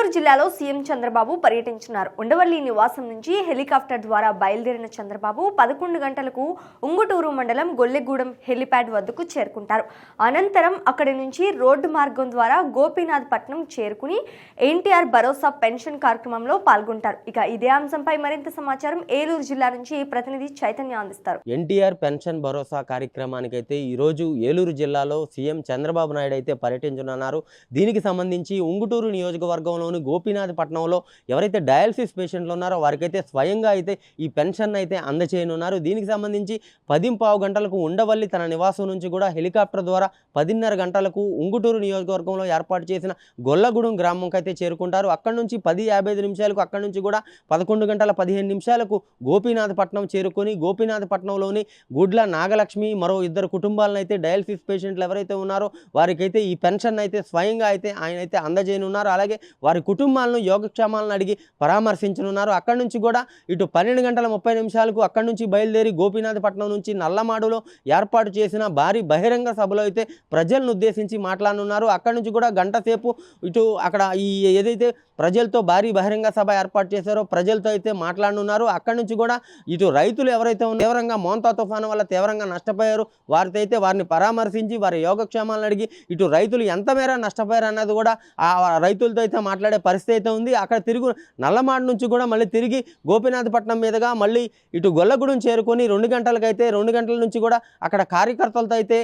ఏలూరు జిల్లాలో సీఎం చంద్రబాబు పర్యటించున్నారు. ఉండవల్లి నివాసం నుంచి హెలికాప్టర్ ద్వారా బయలుదేరిన చంద్రబాబు 11 గంటలకు ఉంగుటూరు మండలం గొల్లెగూడెం హెలిప్యాడ్ వద్దకు చేరుకుంటారు. అనంతరం అక్కడి నుంచి రోడ్డు మార్గం ద్వారా గోపీనాథ్ పట్నం చేరుకుని ఎన్టీఆర్ భరోసా పెన్షన్ కార్యక్రమంలో పాల్గొంటారు. ఇక ఇదే అంశంపై మరింత సమాచారం ఏలూరు జిల్లా నుంచి ప్రతినిధి చైతన్య అందిస్తారు. ఎన్టీఆర్ పెన్షన్ భరోసా కార్యక్రమానికైతే ఈరోజు ఏలూరు జిల్లాలో సీఎం చంద్రబాబు నాయుడు అయితే పర్యటించనున్నారు. దీనికి సంబంధించి ఉంగుటూరు నియోజకవర్గంలోని గోపీనాథ్ పట్నంలో ఎవరైతే డయాలసిస్ పేషెంట్లు ఉన్నారో వారికైతే స్వయంగా అయితే ఈ పెన్షన్ అయితే అందచేయనున్నారు. దీనికి సంబంధించి 10:15 గంటలకు ఉండవల్లి తన నివాసం నుంచి కూడా హెలికాప్టర్ ద్వారా 10:30 గంటలకు ఉంగుటూరు నియోజకవర్గంలో ఏర్పాటు చేసిన గొల్లగూడెం గ్రామంకి అయితే చేరుకుంటారు. అక్కడి నుంచి 10:55 నిమిషాలకు అక్కడి నుంచి కూడా 11 గంటల 15 నిమిషాలకు గోపీనాథ్ పట్నం చేరుకొని గోపీనాథ్ పట్నంలోని గుడ్ల నాగలక్ష్మి మరో 2 కుటుంబాలను అయితే డయాలసిస్ పేషెంట్లు ఎవరైతే ఉన్నారో వారికైతే ఈ పెన్షన్ అయితే స్వయంగా అయితే ఆయన అయితే అందజేయనున్నారు. అలాగే వారి కుటుంబాలను యోగక్షేమాలను అడిగి పరామర్శించనున్నారు. అక్కడి నుంచి కూడా ఇటు 12 గంటల 30 నిమిషాలకు అక్కడి నుంచి బయలుదేరి గోపీనాథ్ పట్నం నుంచి నల్లమాడులో ఏర్పాటు చేసిన భారీ బహిరంగ సభలో అయితే ప్రజలను ఉద్దేశించి మాట్లాడనున్నారు. అక్కడి నుంచి కూడా గంట సేపు ఇటు అక్కడ ఈ ఏదైతే ప్రజలతో భారీ బహిరంగ సభ ఏర్పాటు చేశారో ప్రజలతో అయితే మాట్లాడనున్నారు. అక్కడి నుంచి కూడా ఇటు రైతులు ఎవరైతే తీవ్రంగా మోంతా తుఫాను వల్ల తీవ్రంగా నష్టపోయారు వారితో అయితే వారిని పరామర్శించి వారి యోగక్షేమాలను అడిగి ఇటు రైతులు ఎంత మేర నష్టపోయారు అన్నది కూడా ఆ రైతులతో అయితే మాట్లాడే పరిస్థితి అయితే ఉంది. అక్కడ తిరుగు నల్లమాడు నుంచి కూడా మళ్ళీ తిరిగి గోపీనాథ్ పట్నం మీదుగా మళ్ళీ ఇటు గొల్లగూడెం చేరుకొని 2 గంటలకైతే 2 గంటల నుంచి కూడా అక్కడ కార్యకర్తలతో అయితే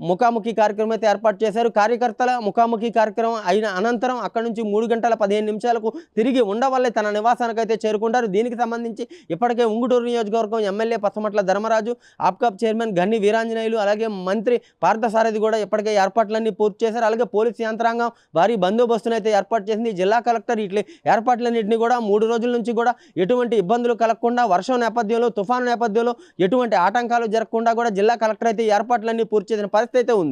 ముఖాముఖి కార్యక్రమం అయితే ఏర్పాటు చేశారు. కార్యకర్తల ముఖాముఖి కార్యక్రమం అయిన అనంతరం అక్కడి నుంచి 3 గంటల 15 నిమిషాలకు తిరిగి ఉండవల్లి తన నివాసానికి అయితే చేరుకుంటారు. దీనికి సంబంధించి ఇప్పటికే ఉంగుటూరు నియోజకవర్గం ఎమ్మెల్యే పచ్చమట్ల ధర్మరాజు, ఆప్కాప్ చైర్మన్ గన్ని వీరాంజనేయులు అలాగే మంత్రి పార్థసారథి కూడా ఇప్పటికే ఏర్పాట్లన్నీ పూర్తి చేశారు. అలాగే పోలీసు యంత్రాంగం భారీ బందోబస్తును అయితే ఏర్పాటు చేసింది. జిల్లా కలెక్టర్ ఇట్లా ఏర్పాట్లన్నింటినీ కూడా 3 రోజుల నుంచి కూడా ఎటువంటి ఇబ్బందులు కలగకుండా వర్షం నేపథ్యంలో తుఫాను నేపథ్యంలో ఎటువంటి ఆటంకాలు జరగకుండా కూడా జిల్లా కలెక్టర్ అయితే ఏర్పాట్లన్నీ పూర్తి చేసిన పరిస్థితి అయితే ఉంది.